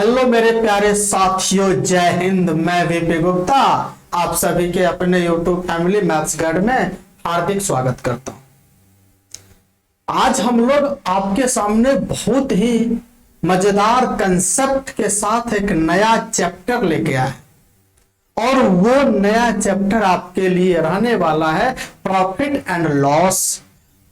Hello मेरे प्यारे साथियों, जय हिंद। मैं वीपी गुप्ता आप सभी के अपने यूट्यूब फैमिली मैथ्स गाइड में हार्दिक स्वागत करता हूं। आज हम लोग आपके सामने बहुत ही मजेदार कंसेप्ट के साथ एक नया चैप्टर लेके आए और वो नया चैप्टर आपके लिए रहने वाला है profit and loss.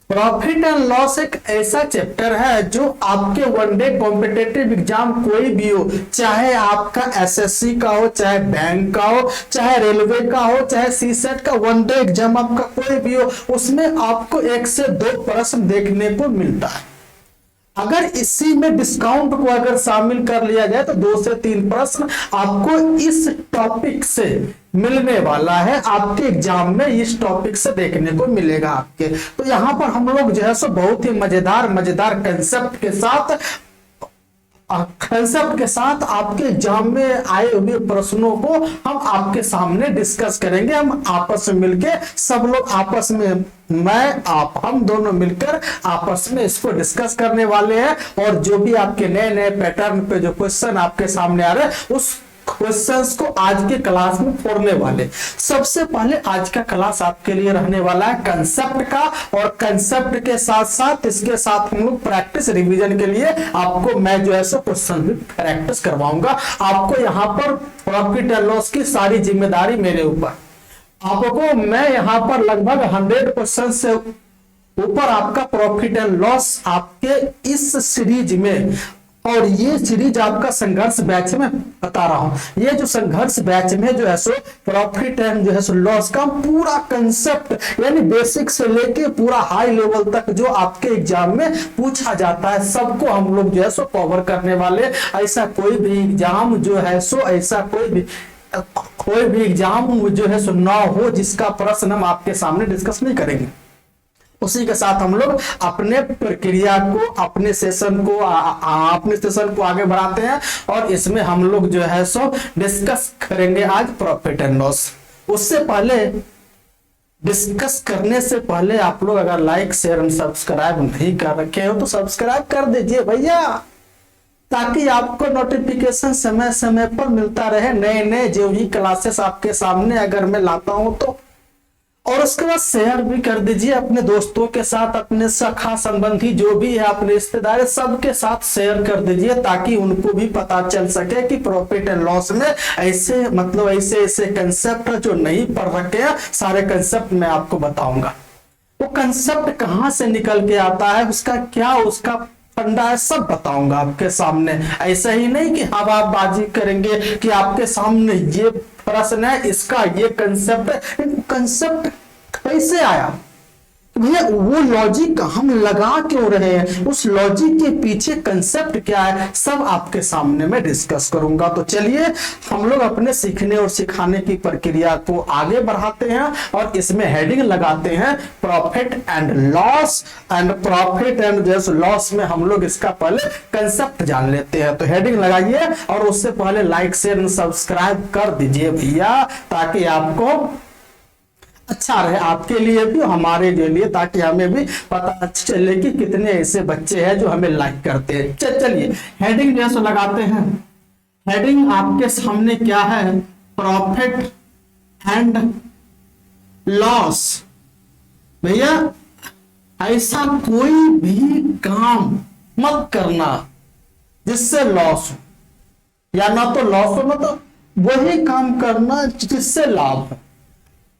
Profit and loss एक ऐसा चैप्टर है जो आपके वनडे कॉम्पिटिटिव एग्जाम कोई भी हो, चाहे आपका एसएससी का हो, चाहे बैंक का हो, चाहे रेलवे का हो, चाहे सीसेट का वनडे एग्जाम आपका कोई भी हो, उसमें आपको 1 से 2 प्रश्न देखने को मिलता है। अगर इसी में डिस्काउंट को अगर शामिल कर लिया जाए तो 2 से 3 प्रश्न आपको इस टॉपिक से मिलने वाला है। आपके एग्जाम में इस टॉपिक से देखने को मिलेगा आपके। तो यहां पर हम लोग जो है सो बहुत ही मजेदार कंसेप्ट के साथ आपके एग्जाम में आए हुए प्रश्नों को हम आपके सामने डिस्कस करेंगे। हम आपस में मिलके सब लोग आपस में हम दोनों मिलकर आपस में इसको डिस्कस करने वाले हैं। और जो भी आपके नए नए पैटर्न पे जो क्वेश्चन आपके सामने आ रहे हैं उस क्वेश्चंस को आज के क्लास में फोड़ने वाले। सबसे पहले आज का क्लास आपके लिए रहने वाला है कंसेप्ट का, और कंसेप्ट के साथ साथ इसके साथ हम लोग प्रैक्टिस रिवीजन के लिए आपको मैं जो है सो क्वेश्चन भी प्रैक्टिस करवाऊंगा। आपको यहाँ पर प्रॉफिट एंड लॉस की सारी जिम्मेदारी मेरे ऊपर। आपको मैं यहाँ पर लगभग 100 क्वेश्चन से ऊपर आपका प्रॉफिट एंड लॉस आपके इस सीरीज में, और ये सीरीज आपका संघर्ष बैच में बता रहा हूं। ये जो संघर्ष बैच में जो है सो प्रॉफिट एंड जो है सो लॉस का पूरा कंसेप्ट यानी बेसिक से लेके पूरा हाई लेवल तक जो आपके एग्जाम में पूछा जाता है सबको हम लोग जो है सो कवर करने वाले। ऐसा कोई भी एग्जाम जो है सो कोई भी एग्जाम जो है सो ना हो जिसका प्रश्न हम आपके सामने डिस्कस नहीं करेंगे। उसी के साथ हम लोग अपने प्रक्रिया को, अपने सेशन को आगे बढ़ाते हैं और इसमें हम लोग जो है सो डिस्कस करेंगे आज प्रॉफिट एंड लॉस। उससे पहले डिस्कस करने से पहले आप लोग अगर लाइक शेयर एंड सब्सक्राइब नहीं कर रखे हो तो सब्सक्राइब कर दीजिए भैया, ताकि आपको नोटिफिकेशन समय समय पर मिलता रहे। नए नए जो ही क्लासेस आपके सामने अगर मैं लाता हूं तो, और उसके बाद शेयर भी कर दीजिए अपने दोस्तों के साथ, अपने सखा संबंधी जो भी है, अपने रिश्तेदार सबके साथ शेयर कर दीजिए ताकि उनको भी पता चल सके कि प्रॉफिट एंड लॉस में ऐसे कंसेप्ट जो नहीं पढ़ रखे हैं सारे कंसेप्ट मैं आपको बताऊंगा। वो कंसेप्ट कहां से निकल के आता है, उसका फंडा है, सब बताऊंगा आपके सामने। ऐसा ही नहीं कि हवाबाजी करेंगे कि आपके सामने ये प्रश्न है, इसका ये कंसेप्ट कैसे आया, भैया वो लॉजिक हम लगा क्यों रहे हैं, उस लॉजिक के पीछे कंसेप्ट क्या है, सब आपके सामने मैं डिस्कस करूंगा। तो चलिए हम लोग अपने सीखने और सिखाने की प्रक्रिया को आगे बढ़ाते हैं और इसमें हेडिंग लगाते हैं profit and loss. Profit and loss में हम लोग इसका पहले कंसेप्ट जान लेते हैं। तो हेडिंग लगाइए और उससे पहले लाइक शेयर सब्सक्राइब कर दीजिए भैया, ताकि आपको अच्छा रहे, आपके लिए भी हमारे लिए, ताकि हमें भी पता चले कि कितने ऐसे बच्चे हैं जो हमें लाइक करते हैं। चलिए हेडिंग जैसे लगाते हैं। हेडिंग आपके सामने क्या है, प्रॉफिट एंड लॉस। भैया ऐसा कोई भी काम मत करना जिससे लॉस हो, या ना तो लॉस हो ना तो वही काम करना जिससे लाभ हो,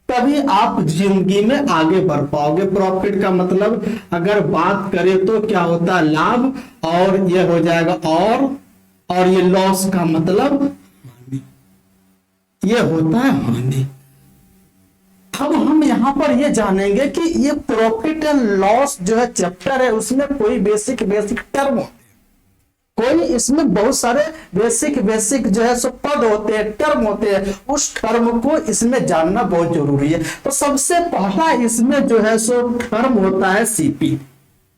तभी आप जिंदगी में आगे बढ़ पाओगे। प्रॉफिट का मतलब अगर बात करें तो क्या होता है, लाभ, और ये हो जाएगा और ये लॉस का मतलब हानि, ये होता है हानि। अब हम यहां पर ये जानेंगे कि ये प्रॉफिट एंड लॉस जो है चैप्टर है उसमें कोई बेसिक टर्म होते हैं, कोई इसमें बहुत सारे बेसिक जो है सो पद होते हैं, टर्म होते हैं, उस टर्म को इसमें जानना बहुत जरूरी है। तो सबसे पहला इसमें जो है सो टर्म होता है सीपी।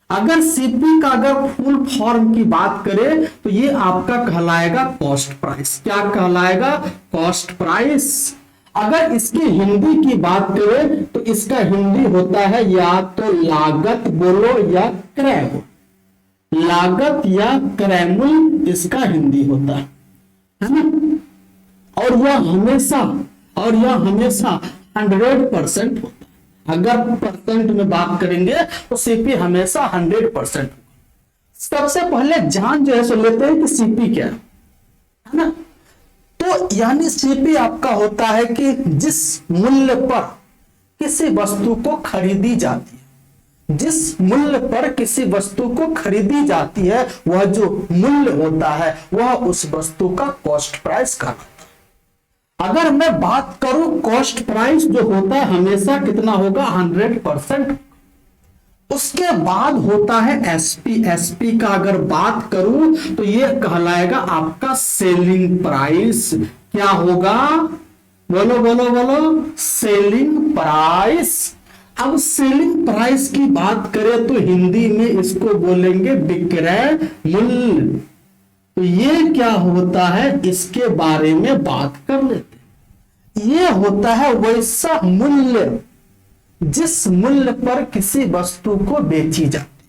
अगर सीपी का अगर फुल फॉर्म की बात करें तो ये आपका कहलाएगा कॉस्ट प्राइस। क्या कहलाएगा, कॉस्ट प्राइस। अगर इसकी हिंदी की बात करें तो इसका हिंदी होता है या तो लागत बोलो या क्रय बोलो, लागत या क्रय मूल्य इसका हिंदी होता है। है ना। और यह हमेशा 100% होता है। अगर परसेंट में बात करेंगे तो सीपी हमेशा 100%। सबसे पहले जान जो है सो लेते हैं कि सीपी क्या है ना। तो यानी सीपी आपका होता है कि जिस मूल्य पर किसी वस्तु को खरीदी जाती है, जिस मूल्य पर किसी वस्तु को खरीदी जाती है, वह जो मूल्य होता है वह उस वस्तु का कॉस्ट प्राइस का। अगर मैं बात करूं कॉस्ट प्राइस जो होता है हमेशा कितना होगा 100%। उसके बाद होता है एसपी। एसपी का अगर बात करूं तो यह कहलाएगा आपका सेलिंग प्राइस। क्या होगा, बोलो बोलो बोलो, सेलिंग प्राइस। अब सेलिंग प्राइस की बात करें तो हिंदी में इसको बोलेंगे विक्रय मूल्य। तो ये क्या होता है इसके बारे में बात कर लेते हैं। ये होता है वैसा मूल्य जिस मूल्य पर किसी वस्तु को बेची जाती।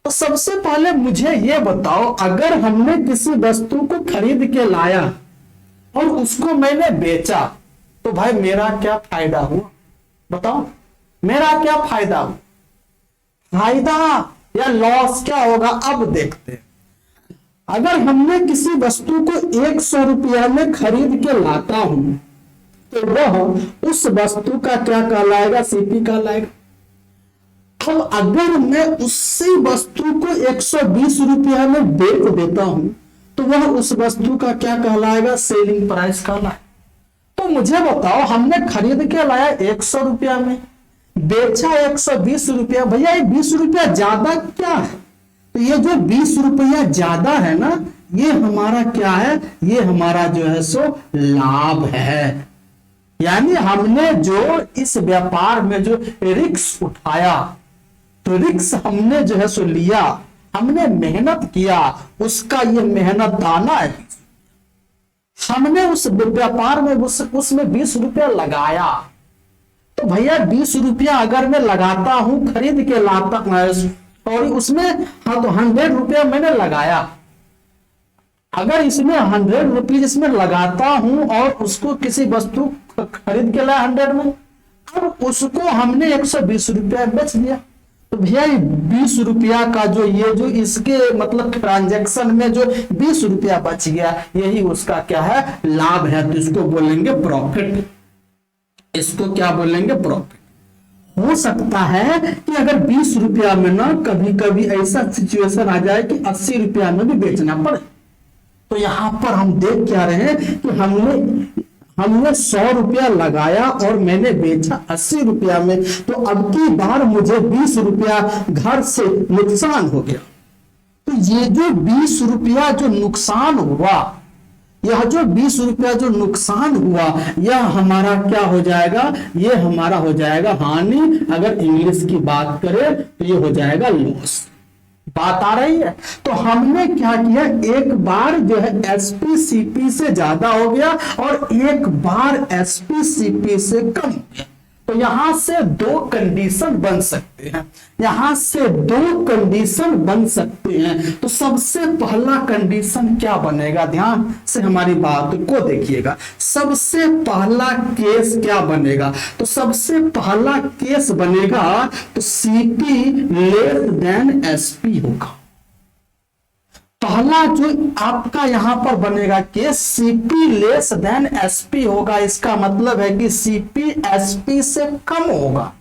तो सबसे पहले मुझे ये बताओ, अगर हमने किसी वस्तु को खरीद के लाया और उसको मैंने बेचा तो भाई मेरा क्या फायदा हुआ, बताओ मेरा क्या फायदा हुआ। फायदा या लॉस क्या होगा अब देखते हैं। अगर हमने किसी वस्तु को 100 रुपया में खरीद के लाता हूं तो वह उस वस्तु का क्या कहलाएगा, सीपी कहलाएगा। अब अगर मैं उसी वस्तु को 120 रुपया में बेच देता हूं तो वह उस वस्तु का क्या कहलाएगा, सेलिंग प्राइस कहलाएगा। तो मुझे बताओ, हमने खरीद के लाया 100 रुपया में, बेचा 120 रुपया। भैया ये 20 रुपया ज्यादा क्या है, तो ये जो 20 रुपया ज्यादा है ना, ये हमारा क्या है, ये हमारा जो है सो लाभ है। यानी हमने जो इस व्यापार में जो रिस्क उठाया, तो रिस्क हमने जो है सो लिया, हमने मेहनत किया, उसका ये मेहनत दाना है। हमने उस व्यापार में उसमें 20 रुपया लगाया, तो भैया 20 रुपया अगर मैं लगाता हूं, खरीद के लाता और उसमें हाँ तो 100 रुपया मैंने लगाया। अगर इसमें 100 रुपये इसमें लगाता हूं और उसको किसी वस्तु खरीद के लाया 100 में, अब उसको हमने 120 रुपया बेच दिया, तो भैया 20 रुपया का जो ये जो इसके मतलब ट्रांजैक्शन में जो 20 रुपया बच गया, यही उसका क्या है, लाभ है। तो इसको बोलेंगे प्रॉफिट। इसको क्या बोलेंगे, प्रॉफिट। हो सकता है कि अगर 20 रुपया में ना कभी कभी ऐसा सिचुएशन आ जाए कि 80 रुपया में भी बेचना पड़े, तो यहां पर हम देख क्या रहे हैं कि हमने 100 रुपया लगाया और मैंने बेचा 80 रुपया में, तो अब की बार मुझे 20 रुपया घर से नुकसान हो गया। तो ये जो 20 रुपया जो नुकसान हुआ, यह जो 20 रुपया जो नुकसान हुआ, यह हमारा क्या हो जाएगा, ये हमारा हो जाएगा हानि। अगर इंग्लिश की बात करें तो ये हो जाएगा लॉस। बात आ रही है। तो हमने क्या किया, एक बार जो है एसपी सीपी से ज्यादा हो गया और एक बार एसपी सीपी से कम हो गया। तो यहां से दो कंडीशन बन सकते हैं, यहां से दो कंडीशन बन सकते हैं। तो सबसे पहला कंडीशन क्या बनेगा, ध्यान से हमारी बात को देखिएगा। सबसे पहला केस क्या बनेगा, तो सबसे पहला केस बनेगा तो सीपी लेस देन एसपी होगा। पहला जो आपका यहां पर बनेगा case CP less than SP होगा। इसका मतलब है कि सीपी एसपी से कम होगा।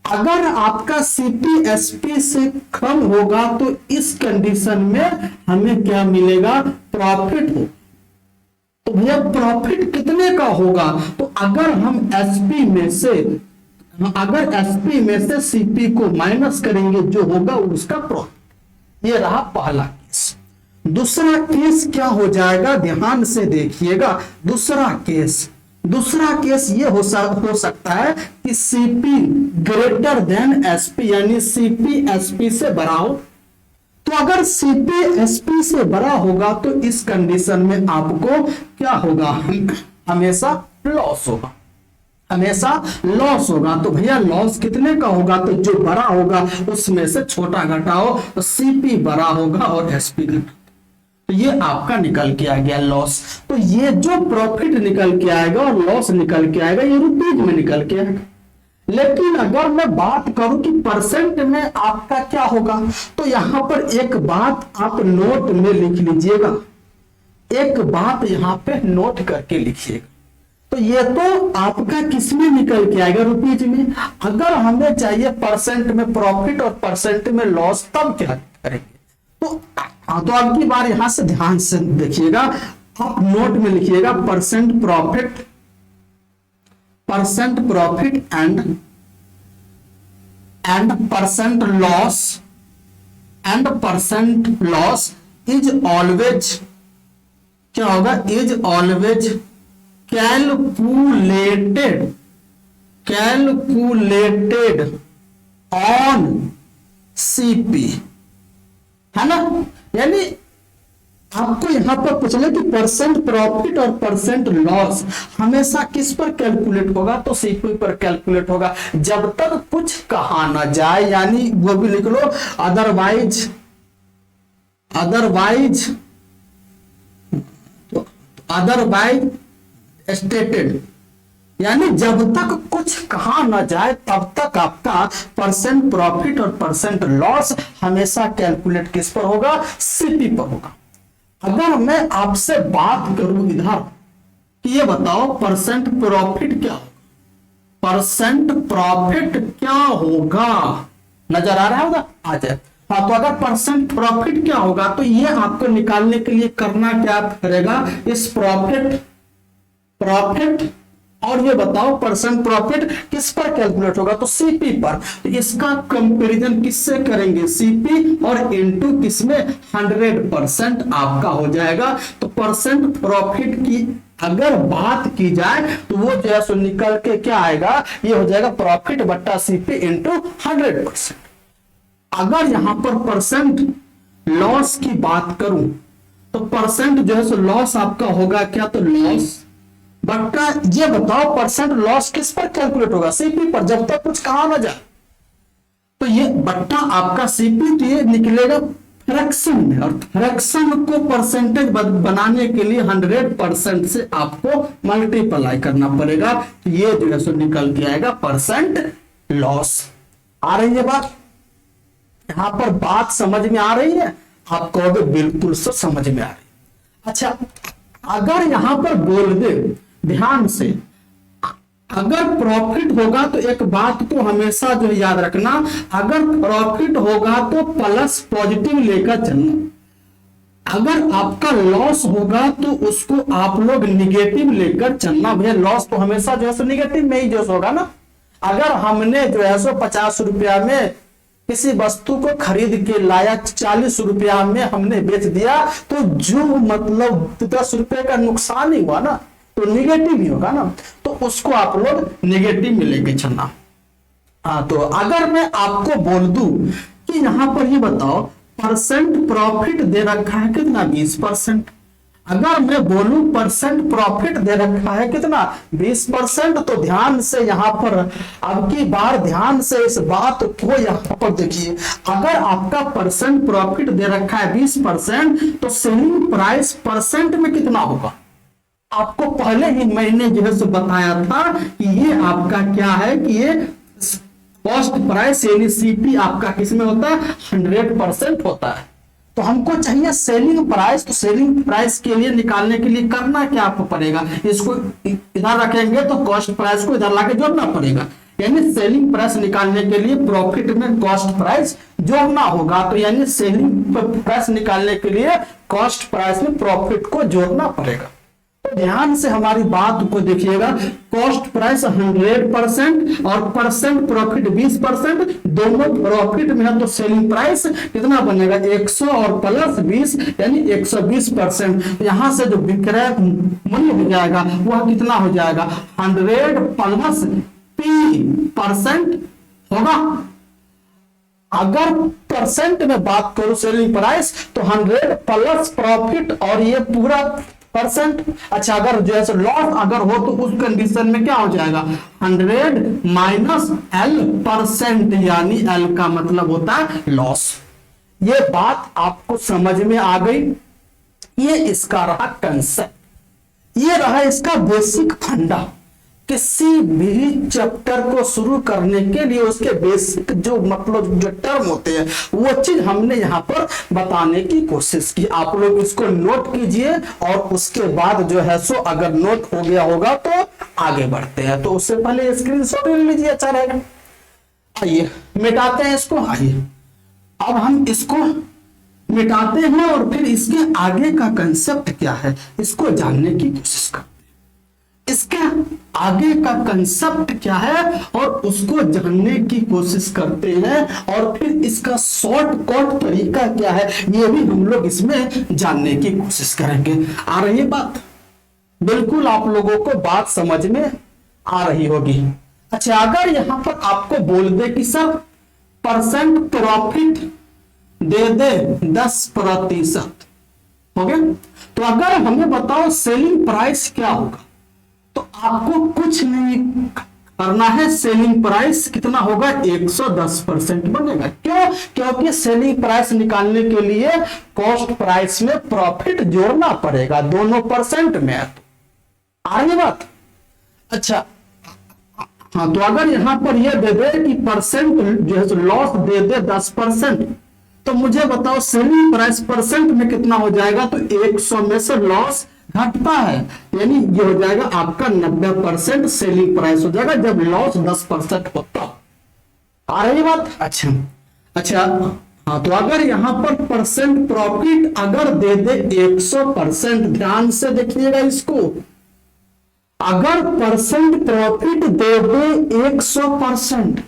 अगर आपका सीपी एसपी से कम होगा तो इस कंडीशन में हमें क्या मिलेगा, प्रॉफिट हो। तो भैया प्रॉफिट कितने का होगा, तो अगर हम एसपी में से सीपी को माइनस करेंगे, जो होगा उसका प्रॉफिट। ये रहा पहला केस। दूसरा केस क्या हो जाएगा, ध्यान से देखिएगा। दूसरा केस ये हो सकता है कि सीपी ग्रेटर देन एसपी, यानी सीपी एसपी से बड़ा हो। तो अगर सीपी एसपी से बड़ा होगा तो इस कंडीशन में आपको क्या होगा, हमेशा लॉस होगा, हमेशा लॉस होगा। तो भैया लॉस कितने का होगा, तो जो बड़ा होगा उसमें से छोटा घटाओ, तो सीपी बड़ा होगा और एसपी घटा। तो ये आपका निकल के आ गया लॉस। तो ये जो प्रॉफिट निकल के आएगा और लॉस निकल के आएगा ये रुपीज में निकल के आएगा। लेकिन अगर मैं बात करूं कि परसेंट में आपका क्या होगा, तो यहां पर एक बात आप नोट में लिख लीजिएगा, एक बात यहां पे नोट करके लिखिएगा। तो ये तो आपका किस में निकल के आएगा, रुपीज में। अगर हमें चाहिए परसेंट में प्रॉफिट और परसेंट में लॉस, तब क्या करेंगे। तो अब की बार यहां से ध्यान से देखिएगा, आप नोट में लिखिएगा percent profit and percent loss is always क्या होगा, is always calculated on CP, है ना। यानी आपको यहां पर पूछना कि परसेंट प्रॉफिट और परसेंट लॉस हमेशा किस पर कैलकुलेट होगा, तो सीपी पर कैलकुलेट होगा, जब तक कुछ कहा ना जाए। यानी वो भी लिख लो, अदरवाइज स्टेटेड, यानी जब तक कुछ कहा ना जाए तब तक आपका परसेंट प्रॉफिट और परसेंट लॉस हमेशा कैलकुलेट किस पर होगा, सीपी पर होगा। अगर मैं आपसे बात करूं इधर कि ये बताओ परसेंट प्रॉफिट क्या होगा, परसेंट प्रॉफिट क्या होगा, नजर आ रहा होगा, आ जाए। हाँ, तो अगर परसेंट प्रॉफिट क्या होगा, तो ये आपको निकालने के लिए करना क्या करेगा, इस प्रॉफिट और ये बताओ परसेंट प्रॉफिट किस पर कैलकुलेट होगा, तो सीपी पर। तो इसका कंपैरिजन किससे करेंगे, सीपी और इनटू किसमें, 100% आपका हो जाएगा। तो परसेंट प्रॉफिट की अगर बात की जाए तो वो जो है सो निकल के क्या आएगा, ये हो जाएगा प्रॉफिट बट्टा सीपी इंटू 100%। अगर यहां पर परसेंट लॉस की बात करूं तो परसेंट जो है सो लॉस आपका होगा क्या, तो लॉस बट्टा ये बताओ परसेंट लॉस किस पर कैलकुलेट होगा, सीपी पर, जब तक कुछ कहा ना जाए। तो ये बट्टा आपका सीपी, तो ये निकलेगा फ्रैक्शन में, और फ्रैक्शन को परसेंटेज बनाने के लिए 100% से आपको मल्टीप्लाई करना पड़ेगा। तो ये जो है सो निकल के आएगा परसेंट लॉस। आ रही है बात, यहां पर बात समझ में आ रही है, आप कहोगे बिल्कुल से समझ में आ रही है। अच्छा, अगर यहां पर बोल दे ध्यान से, अगर प्रॉफिट होगा तो एक बात को हमेशा जो याद रखना, अगर प्रॉफिट होगा तो प्लस पॉजिटिव लेकर चलना, अगर आपका लॉस होगा तो उसको आप लोग निगेटिव लेकर चलना। भैया लॉस तो हमेशा जो है सो निगेटिव में ही जो होगा ना। अगर हमने जो है सो 50 रुपया में किसी वस्तु को खरीद के लाया, 40 रुपया में हमने बेच दिया, तो जो मतलब 10 रुपए का नुकसान ही हुआ ना, तो निगेटिव ही होगा ना। तो उसको आप लोग निगेटिव में लेके चलना। हाँ, तो अगर मैं आपको बोल दूं कि यहां पर ये बताओ परसेंट प्रॉफिट दे रखा है कितना, 20%। अगर मैं बोलूं परसेंट प्रॉफिट दे रखा है कितना, 20%, तो ध्यान से यहां पर अब की बार ध्यान से इस बात को यहां पर देखिए। अगर आपका परसेंट प्रॉफिट दे रखा है 20%, तो सेलिंग प्राइस परसेंट में कितना होगा। आपको पहले ही मैंने जो है सो बताया था कि ये आपका क्या है, कि ये कॉस्ट प्राइस यानी सीपी आपका किसमें होता है, 100% होता है। तो हमको चाहिए सेलिंग प्राइस, तो सेलिंग प्राइस के लिए निकालने के लिए करना क्या आपको पड़ेगा, इसको इधर रखेंगे तो कॉस्ट प्राइस को इधर लाके जोड़ना पड़ेगा। यानी सेलिंग प्राइस निकालने के लिए प्रॉफिट में कॉस्ट प्राइस जोड़ना होगा। तो यानी सेलिंग प्राइस निकालने के लिए कॉस्ट प्राइस में प्रॉफिट को जोड़ना पड़ेगा। ध्यान से हमारी बात को देखिएगा, कॉस्ट प्राइस 100% और परसेंट प्रॉफिट 20%, दोनों प्रॉफिट में है, तो सेलिंग प्राइस कितना बनेगा, 100 और प्लस 20 यानी 120%। यहां से जो विक्रय मूल्य हो जाएगा वह कितना हो जाएगा, 100 प्लस P% होगा। अगर परसेंट में बात करूं सेलिंग प्राइस, तो 100 प्लस प्रॉफिट और ये पूरा परसेंट। अच्छा, अगर जो है लॉस अगर हो तो उस कंडीशन में क्या हो जाएगा, 100 माइनस L%, यानी L का मतलब होता है लॉस। ये बात आपको समझ में आ गई। ये इसका रहा कंसेप्ट, ये रहा इसका बेसिक फंडा। किसी भी चैप्टर को शुरू करने के लिए उसके बेसिक जो मतलब जो टर्म होते हैं वो चीज हमने यहाँ पर बताने की कोशिश की। आप लोग इसको नोट कीजिए और उसके बाद जो है सो अगर नोट हो गया होगा तो आगे बढ़ते हैं। तो उससे पहले स्क्रीनशॉट ले लीजिए, अच्छा रहेगा। आइए मिटाते हैं इसको। आइए अब हम इसको मिटाते हैं और फिर इसके आगे का कंसेप्ट क्या है इसको जानने की कोशिश करते हैं। इसके आगे का कंसेप्ट क्या है और उसको जानने की कोशिश करते हैं और फिर इसका शॉर्टकट तरीका क्या है ये भी हम लोग इसमें जानने की कोशिश करेंगे। आ रही है बात? बिल्कुल आप लोगों को बात समझ में आ रही होगी। अच्छा, अगर यहां पर आपको बोल दे कि सर परसेंट प्रॉफिट दे दे 10%, हो गया? तो अगर हमें बताओ सेलिंग प्राइस क्या होगा, तो आपको कुछ नहीं करना है। सेलिंग प्राइस कितना होगा? 110% बनेगा। क्यों? क्योंकि सेलिंग प्राइस निकालने के लिए कॉस्ट प्राइस में प्रॉफिट जोड़ना पड़ेगा, दोनों परसेंट में है। आ रही बात? अच्छा हाँ, तो अगर यहां पर यह दे दे कि परसेंट जो है लॉस दे दे 10%, तो मुझे बताओ सेलिंग प्राइस परसेंट में कितना हो जाएगा? तो 100 में से लॉस घटता है, यानी ये हो जाएगा आपका 90% सेलिंग प्राइस हो जाएगा जब लॉस 10% होता। आ रही बात? अच्छा हाँ, तो अगर यहां पर परसेंट प्रॉफिट अगर दे दे 100%, ध्यान से देखिएगा इसको, अगर परसेंट प्रॉफिट दे दे 100%,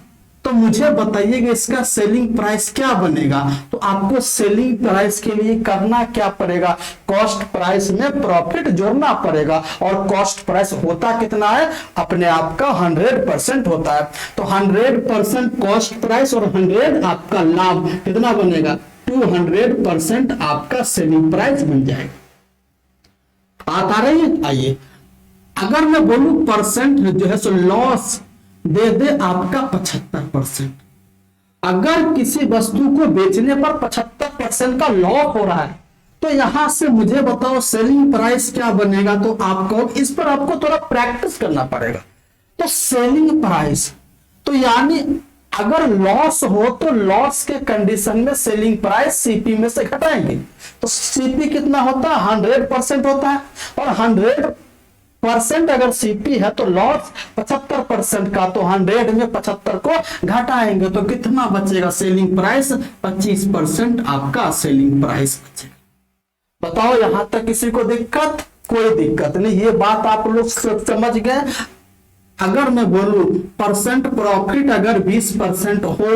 तो मुझे बताइएगा इसका सेलिंग प्राइस क्या बनेगा। तो आपको सेलिंग प्राइस के लिए करना क्या पड़ेगा? कॉस्ट प्राइस में प्रॉफिट जोड़ना पड़ेगा। और कॉस्ट प्राइस होता कितना है? अपने आप का 100% होता है। तो 100% कॉस्ट प्राइस और 100 आपका लाभ कितना बनेगा? 200% आपका सेलिंग प्राइस बन जाएगा। बात आ रही है? आइए, अगर मैं बोलूं परसेंट जो है सो लॉस दे दे आपका 75%, अगर किसी वस्तु को बेचने पर 75% का लॉस हो रहा है, तो यहां से मुझे बताओ सेलिंग प्राइस क्या बनेगा। तो आपको इस पर आपको थोड़ा प्रैक्टिस करना पड़ेगा। तो सेलिंग प्राइस, तो यानी अगर लॉस हो तो लॉस के कंडीशन में सेलिंग प्राइस सीपी में से घटाएंगे। तो सीपी कितना होता है? 100% होता है। और 100% अगर सीपी है तो लॉस 75% का, तो 100 में 75 को घटाएंगे तो कितना बचेगा? सेलिंग प्राइस 25% आपका सेलिंग प्राइस बचेगा। बताओ यहां तक किसी को दिक्कत? कोई दिक्कत नहीं। ये बात आप लोग समझ गए। अगर मैं बोलूं परसेंट प्रॉफिट अगर 20% हो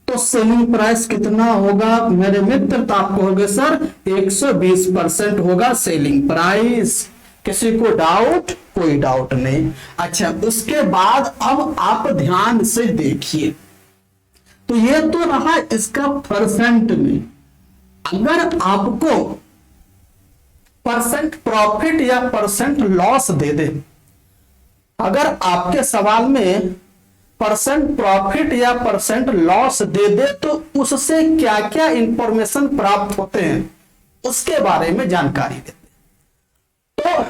तो सेलिंग प्राइस कितना होगा मेरे मित्र? तो आपको होगा सर 120% होगा सेलिंग प्राइस। किसी को डाउट? कोई डाउट नहीं। अच्छा, उसके बाद अब आप ध्यान से देखिए, तो ये तो रहा इसका परसेंट में। अगर आपको परसेंट प्रॉफिट या परसेंट लॉस दे दे, अगर आपके सवाल में परसेंट प्रॉफिट या परसेंट लॉस दे दे, तो उससे क्या क्या इंफॉर्मेशन प्राप्त होते हैं उसके बारे में जानकारी देते। तो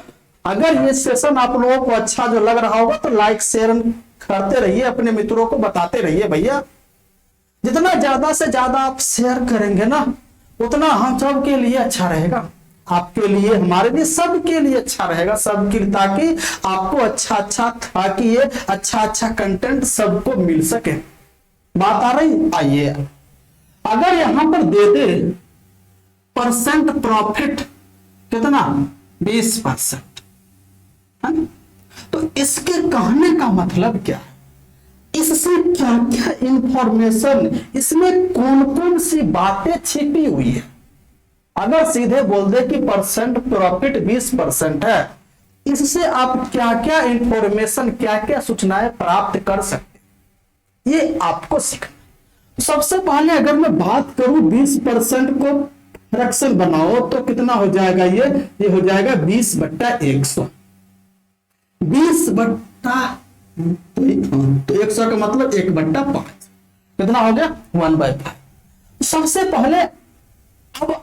अगर ये सेशन आप लोगों को अच्छा जो लग रहा होगा तो लाइक शेयर करते रहिए, अपने मित्रों को बताते रहिए। भैया जितना ज्यादा से ज्यादा आप शेयर करेंगे ना, उतना हम सब के लिए अच्छा रहेगा, आपके लिए, हमारे लिए, सबके लिए अच्छा रहेगा, सबके लिए, ताकि आपको अच्छा ताकि ये अच्छा कंटेंट सबको मिल सके। बात आ रही? आइए, अगर यहां पर दे दे परसेंट प्रॉफिट कितना? 20%, है? तो इसके कहने का मतलब क्या है? इससे क्या क्या इंफॉर्मेशन, इसमें कौन कौन सी बातें छिपी हुई है? अगर सीधे बोल दे कि परसेंट प्रॉफिट 20% है, इससे आप क्या क्या इंफॉर्मेशन, क्या क्या सूचनाएं प्राप्त कर सकते, ये आपको सीखना। सबसे पहले अगर मैं बात करूं 20% को फ्रैक्शन बनाओ तो कितना हो जाएगा? ये हो जाएगा 20/100। 20/, तो 100 का मतलब 1/5 कितना हो गया? 1/5। सबसे पहले अब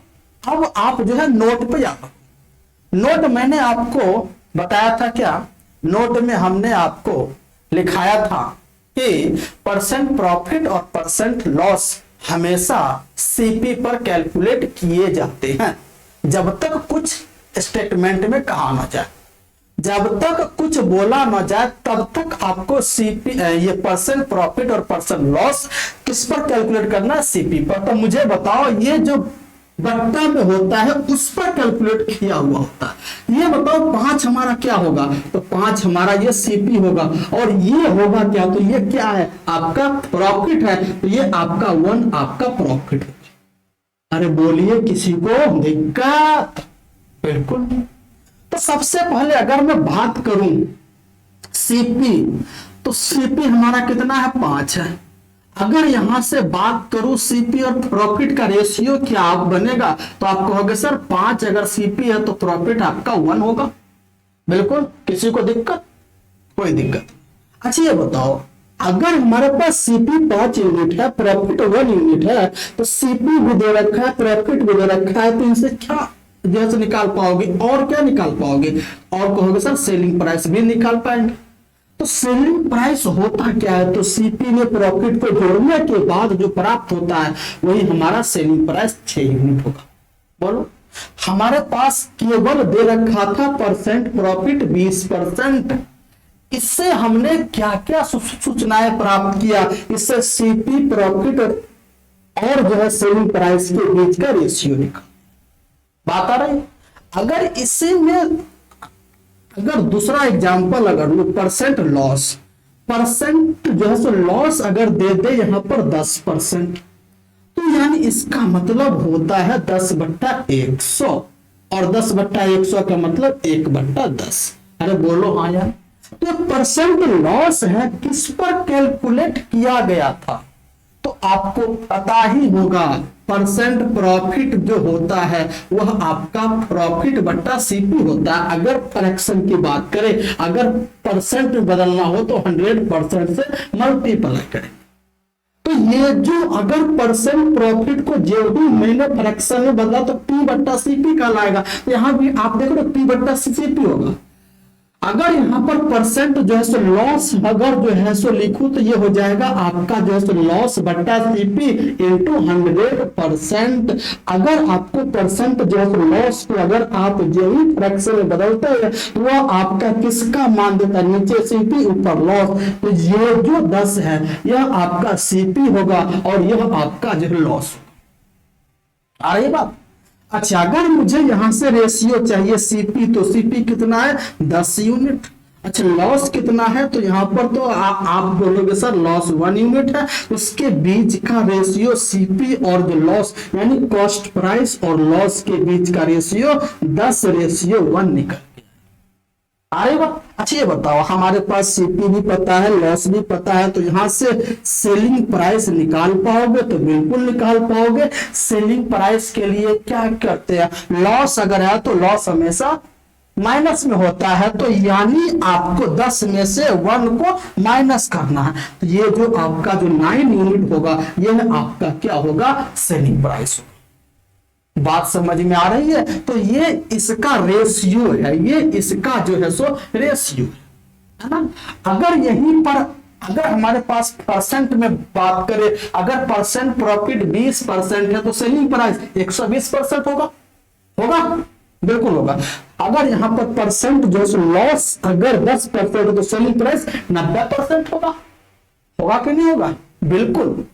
अब आप जो है नोट पे जाओ। नोट मैंने आपको बताया था क्या, नोट में हमने आपको लिखाया था कि परसेंट प्रॉफिट और परसेंट लॉस हमेशा सीपी पर कैलकुलेट किए जाते हैं जब तक कुछ स्टेटमेंट में कहा ना जाए, जब तक कुछ बोला ना जाए तब तक आपको सीपी ये परसेंट प्रॉफिट और परसेंट लॉस किस पर कैलकुलेट करना है, सीपी पर। तो मुझे बताओ ये जो बट्टा में होता है उस पर कैलकुलेट किया हुआ होता है, ये बताओ 5 हमारा क्या होगा, तो 5 हमारा ये सीपी होगा और ये होगा क्या, तो ये क्या है आपका प्रॉफिट है, तो ये आपका 1 आपका प्रॉफिट है। अरे बोलिए किसी को दिक्कत? बिल्कुल नहीं। तो सबसे पहले अगर मैं बात करूं सीपी, तो सीपी हमारा कितना है 5 है। अगर यहां से बात करूं सीपी और प्रॉफिट का रेशियो क्या आप बनेगा, तो आप कहोगे सर 5 अगर सीपी है तो प्रॉफिट आपका 1 होगा। बिल्कुल, किसी को दिक्कत? कोई दिक्कत। अच्छा ये बताओ अगर हमारे पास सीपी 5 यूनिट है, प्रॉफिट 1 यूनिट है, तो सीपी भी दे रखा है, प्रॉफिट भी दे रखा है, तो इनसे क्या जैसे निकाल पाओगे और क्या निकाल पाओगे, और कहोगे सर सेलिंग प्राइस भी निकाल पाएंगे। तो सेलिंग प्राइस होता क्या है, तो सीपी में प्रॉफिट को जोड़ने के बाद जो प्राप्त होता है वही हमारा सेलिंग प्राइस 6 यूनिट होगा। बोलो, हमारे पास केवल दे रखा था परसेंट प्रॉफिट 20%, इससे हमने क्या क्या सूचनाएं प्राप्त किया, इससे सीपी प्रॉफिट और जो है सेलिंग प्राइस के बीच का रेशियो निकाल। बात आ रही? अगर इसी में अगर दूसरा एग्जांपल अगर लो परसेंट लॉस, परसेंट जो है सो लॉस अगर दे दे यहां पर 10%, तो यानी इसका मतलब होता है 10/100 और 10/100 का मतलब 1/10। अरे बोलो हाँ यार, तो परसेंट लॉस है किस पर कैलकुलेट किया गया था, तो आपको पता ही होगा परसेंट प्रॉफिट जो होता है वह आपका प्रॉफिट बट्टा सीपी होता है। अगर फ्रैक्शन की बात करें, अगर परसेंट में बदलना हो तो 100% से मल्टीप्लाई करें। तो ये जो अगर परसेंट प्रॉफिट को जो भी मैंने फ्रैक्शन में बदला तो P/CP का लाएगा, तो यहां भी आप देख रहे हो P/CP होगा। अगर यहां पर परसेंट जो है सो लॉस अगर जो है सो लिखूं तो ये हो जाएगा आपका जो है सो लॉस बट्टा सीपी इंटू 100%। अगर आपको परसेंट जो है सो लॉस को अगर आप जो ही फ्रैक्शन में बदलते हैं तो वह आपका किसका मान देता है, नीचे सीपी ऊपर लॉस, तो ये जो 10 है यह आपका सीपी होगा और यह आपका जो है लॉस। आ रही बात? अच्छा अगर मुझे यहां से रेशियो चाहिए सीपी, तो सीपी कितना है 10 यूनिट। अच्छा लॉस कितना है, तो यहां पर तो आप बोलोगे सर लॉस 1 यूनिट है, उसके बीच का रेशियो सीपी और जो लॉस यानी कॉस्ट प्राइस और लॉस के बीच का रेशियो 10:1 निकल गया। अरे वाह। अच्छा ये बताओ हमारे पास सीपी भी पता है, लॉस भी पता है, तो यहां से सेलिंग प्राइस निकाल पाओगे, तो बिल्कुल निकाल पाओगे। सेलिंग प्राइस के लिए क्या करते हैं, लॉस अगर है तो लॉस हमेशा माइनस में होता है, तो यानी आपको 10 में से 1 को माइनस करना है, तो ये जो आपका जो 9 यूनिट होगा यह आपका क्या होगा, सेलिंग प्राइस होगा। बात समझ में आ रही है? तो ये इसका रेशियो है, ये इसका जो है सो रेशियो है ना। अगर यहीं पर अगर हमारे पास परसेंट में बात करें, अगर परसेंट प्रॉफिट 20% है तो सेलिंग प्राइस 120% होगा, होगा बिल्कुल होगा। अगर यहां पर परसेंट जो है लॉस अगर 10% है तो सेलिंग प्राइस 90% होगा, होगा कि नहीं होगा? बिल्कुल।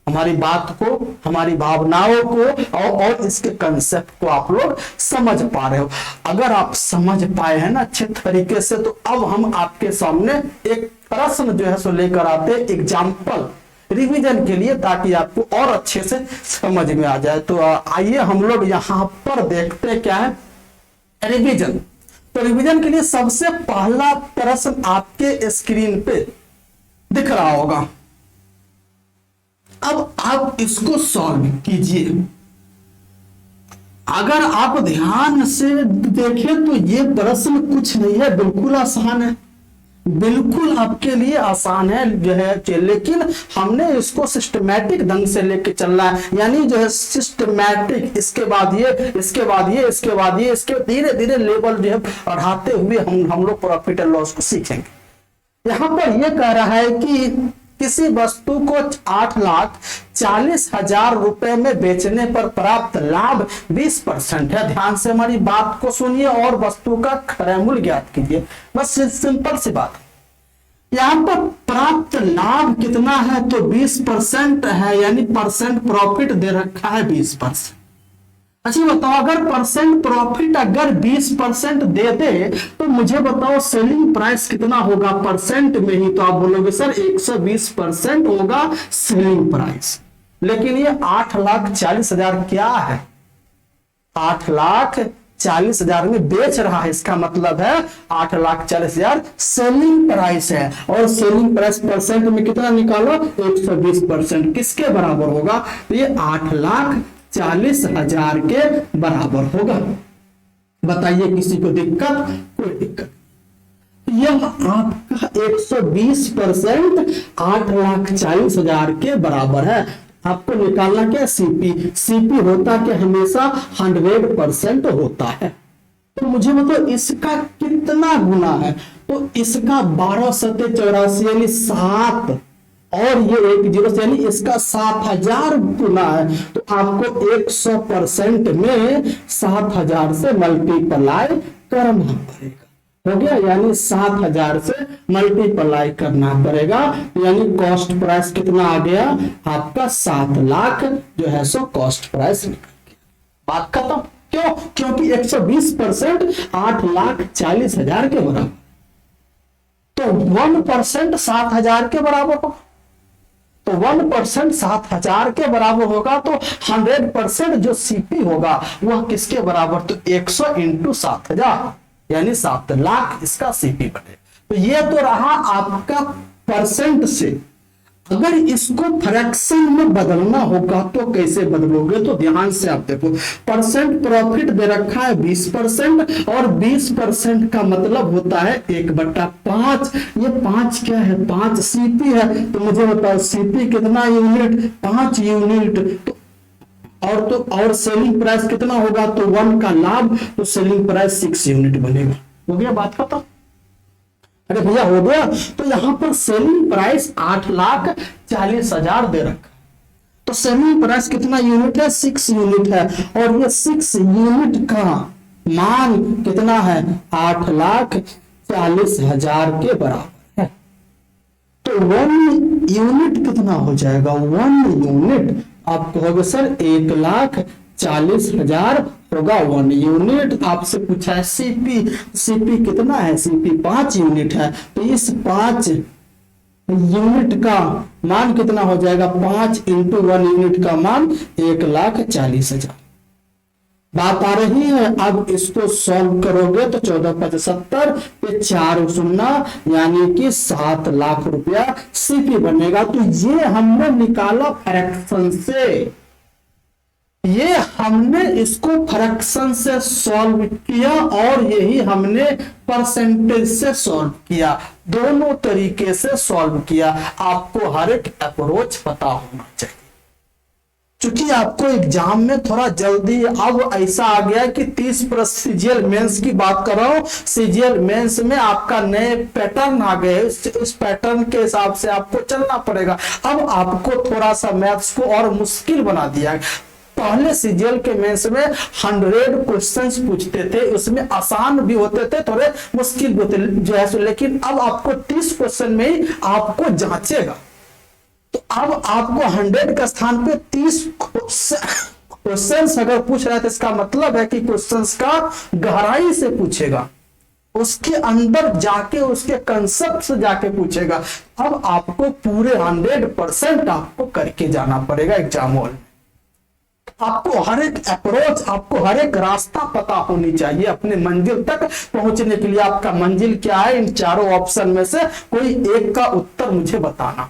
हमारी बात को, हमारी भावनाओं को और इसके कंसेप्ट को आप लोग समझ पा रहे हो। अगर आप समझ पाए हैं ना अच्छे तरीके से, तो अब हम आपके सामने एक प्रश्न जो है सो लेकर आते हैं एग्जाम्पल रिवीजन के लिए, ताकि आपको और अच्छे से समझ में आ जाए। तो आइए हम लोग यहां पर देखते हैं क्या है रिवीजन। तो रिवीजन के लिए सबसे पहला प्रश्न आपके स्क्रीन पे दिख रहा होगा। अब आप इसको सॉल्व कीजिए। अगर आप ध्यान से देखें तो ये प्रश्न कुछ नहीं है, बिल्कुल आसान है। बिल्कुल आपके लिए आसान है जो है, लेकिन हमने इसको सिस्टमैटिक ढंग से लेके चलना है, यानी जो है सिस्टमैटिक, इसके बाद ये, इसके बाद ये, इसके बाद ये, इसके धीरे धीरे लेवल जो है बढ़ाते हुए हम लोग प्रॉफिट एंड लॉस को सीखेंगे। यहां पर ये कह रहा है कि किसी वस्तु को 8,40,000 रुपए में बेचने पर प्राप्त लाभ 20% है। ध्यान से हमारी बात को सुनिए और वस्तु का क्रय मूल्य ज्ञात कीजिए, बस सिंपल सी बात। यहां पर प्राप्त लाभ कितना है तो 20% है, यानी परसेंट प्रॉफिट दे रखा है 20%। अच्छा बताओ, अगर परसेंट प्रॉफिट अगर 20% दे दे तो मुझे बताओ सेलिंग प्राइस कितना होगा परसेंट में ही, तो आप बोलोगे सर 120% होगा सेलिंग प्राइस। लेकिन ये 8,40,000 क्या है, 8,40,000 में बेच रहा है, इसका मतलब है 8,40,000 सेलिंग प्राइस है, और सेलिंग प्राइस परसेंट में कितना निकालो 120%, किसके बराबर होगा, तो ये 8,40,000 के बराबर होगा। बताइए किसी को दिक्कत, कोई दिक्कत। यह आपका 120% 8,40,000 के बराबर है। आपको निकालना क्या, सीपी। सीपी होता क्या, हमेशा 100% होता है। तो मुझे मतलब इसका कितना गुना है, तो इसका 12 सत्ते 84 यानी 7, और ये 1 0 से यानी इसका 7,000 गुना है। तो आपको 100% में 7,000 से मल्टीप्लाई करना पड़ेगा। हो गया, यानी 7,000 से मल्टीप्लाई करना पड़ेगा, यानी कॉस्ट प्राइस कितना आ गया आपका 7 लाख जो है सो कॉस्ट प्राइस निकल गया। बात खत्म। क्यों, क्योंकि 120% 8,40,000 के बराबर, तो 1% 7,000 के बराबर होगा। तो 1% 7,000 के बराबर होगा, तो 100% जो सीपी होगा वह किसके बराबर, तो 100 इंटू 7,000 यानी 7 लाख इसका सीपी बने। तो ये तो रहा आपका परसेंट से। अगर इसको फ्रैक्शन में बदलना होगा तो कैसे बदलोगे, तो ध्यान से आप देखो, परसेंट प्रॉफिट दे रखा है 20%, और 20% का मतलब होता है 1/5। ये 5 क्या है, 5 सीपी है। तो मुझे बताओ सीपी कितना यूनिट, 5 यूनिट। और सेलिंग प्राइस कितना होगा, तो 1 का लाभ, तो सेलिंग प्राइस 6 यूनिट बनेगा। हो गया बात खत्म। अरे भैया हो गया। तो यहां पर सेलिंग प्राइस 8,40,000 दे रखा, तो सेलिंग प्राइस कितना यूनिट है, 6 यूनिट है, और ये 6 यूनिट का मान कितना है, 8,40,000 के बराबर है। तो 1 यूनिट कितना हो जाएगा, 1 यूनिट आपको होगा सर 1,40,000 होगा 1 यूनिट। आपसे पूछा है सीपी, सीपी कितना है, सीपी 5 यूनिट है। तो इस 5 यूनिट का मान कितना हो जाएगा, 5 इंटू 1 यूनिट का मान 1,40,000। बात आ रही है। अब इसको सॉल्व करोगे तो 14,75 पे 4 शून्य यानी कि 7 लाख रुपया सीपी बनेगा। तो ये हमने निकाला फ्रैक्शन से, ये हमने इसको फ्रैक्शन से सॉल्व किया, और यही हमने परसेंटेज से सॉल्व किया। दोनों तरीके से सॉल्व किया। आपको हर एक अप्रोच पता होना चाहिए, क्योंकि आपको एग्जाम में थोड़ा जल्दी अब ऐसा आ गया कि 30 प्रश्न सीजीएल मेंस की बात कर रहा हूं। सीजीएल मेंस में आपका नए पैटर्न आ गए, इस पैटर्न के हिसाब से आपको चलना पड़ेगा। अब आपको थोड़ा सा मैथ्स को और मुश्किल बना दिया है। पहले सीजीएल के मेंस में 100 क्वेश्चंस पूछते थे, उसमें आसान भी होते थे, थोड़े मुश्किल भी होते जो है, लेकिन अब आपको 30 क्वेश्चन में ही आपको जांचेगा। तो अब आपको 100 का स्थान पे 30 क्वेश्चंस अगर पूछ रहा है तो इसका मतलब है कि क्वेश्चंस का गहराई से पूछेगा, उसके अंदर जाके उसके कंसेप्ट से जाके पूछेगा। अब आपको पूरे 100% आपको करके जाना पड़ेगा एग्जाम हॉल में। आपको हर एक अप्रोच, आपको हर एक रास्ता पता होनी चाहिए अपने मंजिल तक पहुंचने के लिए। आपका मंजिल क्या है, इन चारों ऑप्शन में से कोई एक का उत्तर मुझे बताना।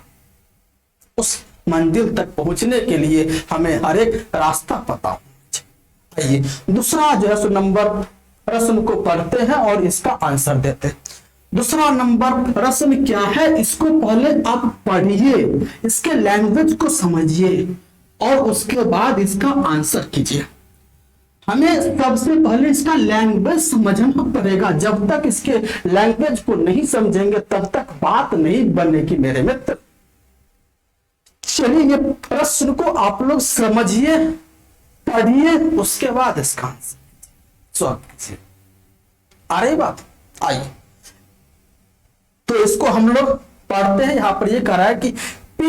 उस मंजिल तक पहुंचने के लिए हमें हर एक रास्ता पता होना चाहिए। आइए दूसरा जो है सो नंबर प्रश्न को पढ़ते हैं और इसका आंसर देते हैं। दूसरा नंबर प्रश्न क्या है, इसको पहले आप पढ़िए, इसके लैंग्वेज को समझिए और उसके बाद इसका आंसर कीजिए। हमें सबसे पहले इसका लैंग्वेज समझना पड़ेगा। जब तक इसके लैंग्वेज को नहीं समझेंगे तब तक बात नहीं बनेगी मेरे मित्र। चलिए ये प्रश्न को आप लोग समझिए, पढ़िए, उसके बाद इसका आंसर सॉल्व कीजिए। आ रही बात? आइए तो इसको हम लोग पढ़ते हैं। यहां पर ये कह रहा है कि P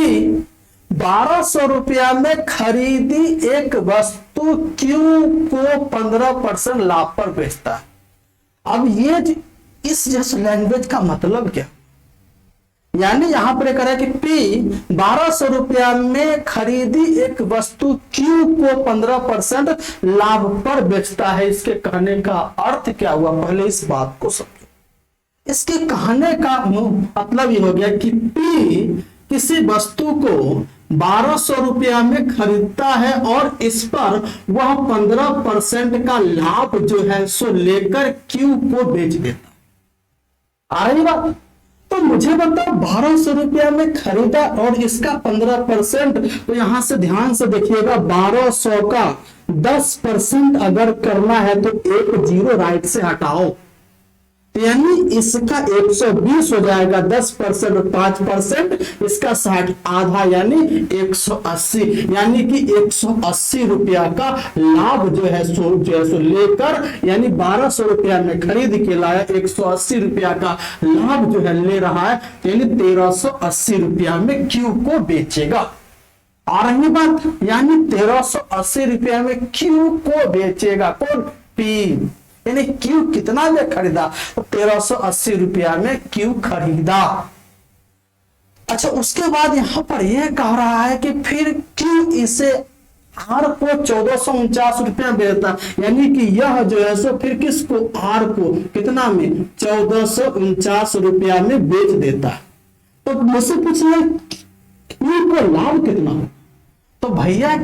1200 रुपया में खरीदी एक वस्तु Q को 15% लाभ पर बेचता है। अब ये इस जैसे लैंग्वेज का मतलब क्या, यानी यहां पर कह रहा है कि P 1200 रुपया में खरीदी एक वस्तु Q को 15% लाभ पर बेचता है। इसके कहने का अर्थ क्या हुआ, पहले इस बात को समझो। इसके कहने का मतलब ये हो गया कि P किसी वस्तु को 1200 रुपया में खरीदता है और इस पर वह 15% का लाभ जो है सो लेकर Q को बेच देता। आ रही बात? तो मुझे बताओ 1200 रुपया में खरीदा और इसका 15%, तो यहां से ध्यान से देखिएगा 1200 का 10% अगर करना है तो एक जीरो राइट से हटाओ, यानी इसका 120 हो जाएगा। 10% और 5% इसका 60, आधा यानी 180, यानी कि 180 रुपया का लाभ जो है सो लेकर, यानी 1200 रुपया में खरीद के लाया, 180 रुपया का लाभ जो है ले रहा है, यानी 1380 रुपया में Q को बेचेगा। आ रही बात? यानी 1380 रुपया में Q को बेचेगा कौन? P। यानी Q कितना में खरीदा? तो 1380 रुपया में Q खरीदा। अच्छा, उसके बाद यहां पर यह कह रहा है कि फिर Q इसे R को 1449 रुपया बेचता, यानी कि यह जो है सो फिर किसको? R को कितना में? 1449 रुपया में बेच देता। तो मुझसे पूछिए Q को लाभ कितना हो? तो भैया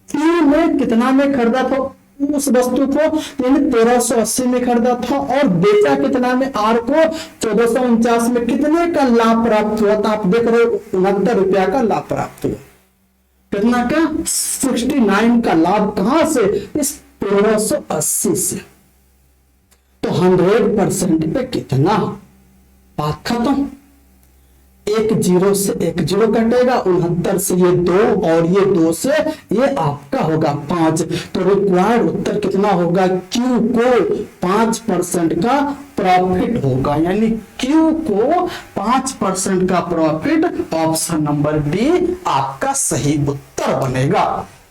Q में कितना में खरीदा था उस वस्तु को? यानी 1380 में खरीदा था और बेचा कितना में? R को 1449 में। कितने का लाभ प्राप्त हुआ था? आप देख रहे हो 69 रुपया का लाभ प्राप्त हुआ। कितना का? 69 का लाभ। कहां से? इस 1380 से। तो 100% पे कितना? बात खत्म। एक जीरो से एक जीरो कटेगा, 69 से ये 2 और ये 2 से ये आपका होगा 5। तो रिक्वायर्ड उत्तर कितना होगा? Q को 5% का प्रॉफिट होगा, यानी Q को 5% का प्रॉफिट। ऑप्शन नंबर डी आपका सही उत्तर बनेगा।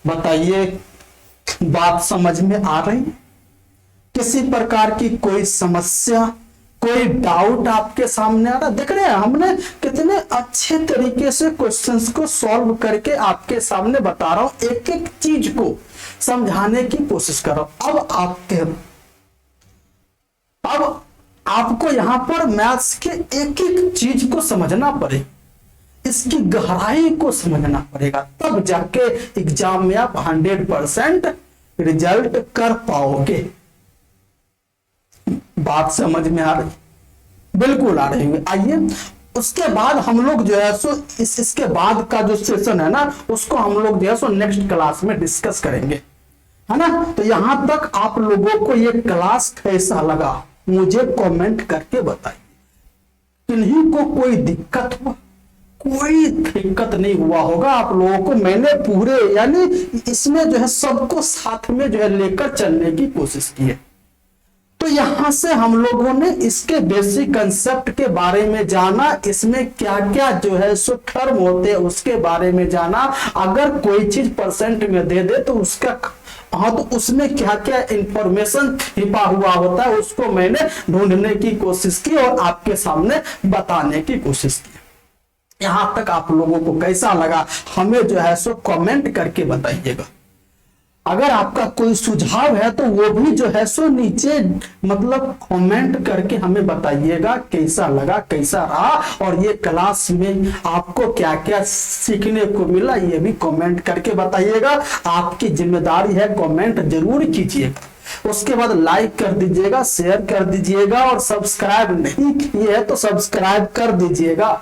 बताइए बात समझ में आ रही? किसी प्रकार की कोई समस्या, कोई डाउट आपके सामने आ रहा? देख रहे हैं हमने कितने अच्छे तरीके से क्वेश्चंस को सॉल्व करके आपके सामने बता रहा हूं, एक एक चीज को समझाने की कोशिश कर रहा हूं। अब आपको यहां पर मैथ्स के एक एक चीज को समझना पड़े, इसकी गहराई को समझना पड़ेगा, तब जाके एग्जाम में आप 100% रिजल्ट कर पाओगे। बात समझ में आ रही? बिल्कुल आ रही है। आइए उसके बाद हम लोग जो है सो इसके बाद का जो सेशन है ना, उसको हम लोग जो है सो नेक्स्ट क्लास में डिस्कस करेंगे, है ना। तो यहां तक आप लोगों को ये क्लास कैसा लगा मुझे कमेंट करके बताइए। किन्हीं को कोई दिक्कत हुआ? कोई दिक्कत नहीं हुआ होगा आप लोगों को। मैंने पूरे यानी इसमें जो है सबको साथ में जो है लेकर चलने की कोशिश की है। तो यहां से हम लोगों ने इसके बेसिक कंसेप्ट के बारे में जाना, इसमें क्या क्या जो है सो टर्म होते हैं उसके बारे में जाना। अगर कोई चीज परसेंट में दे दे तो उसका तो उसमें क्या क्या इंफॉर्मेशन छिपा हुआ होता है उसको मैंने ढूंढने की कोशिश की और आपके सामने बताने की कोशिश की। यहां तक आप लोगों को कैसा लगा हमें जो है सो कमेंट करके बताइएगा। अगर आपका कोई सुझाव है तो वो भी जो है सो नीचे मतलब कमेंट करके हमें बताइएगा कैसा लगा, कैसा रहा, और ये क्लास में आपको क्या क्या सीखने को मिला ये भी कमेंट करके बताइएगा। आपकी जिम्मेदारी है, कमेंट जरूर कीजिएगा। उसके बाद लाइक कर दीजिएगा, शेयर कर दीजिएगा, और सब्सक्राइब नहीं किए है तो सब्सक्राइब कर दीजिएगा।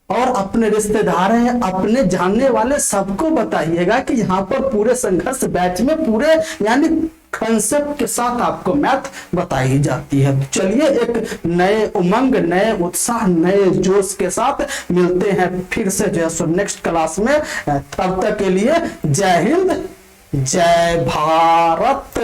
और अपने रिश्तेदार हैं, अपने जानने वाले सबको बताइएगा कि यहाँ पर पूरे संघर्ष बैच में पूरे यानी कंसेप्ट के साथ आपको मैथ बताई जाती है। तो चलिए एक नए उमंग, नए उत्साह, नए जोश के साथ मिलते हैं फिर से जो है सो नेक्स्ट क्लास में। तब तक के लिए जय हिंद, जय भारत।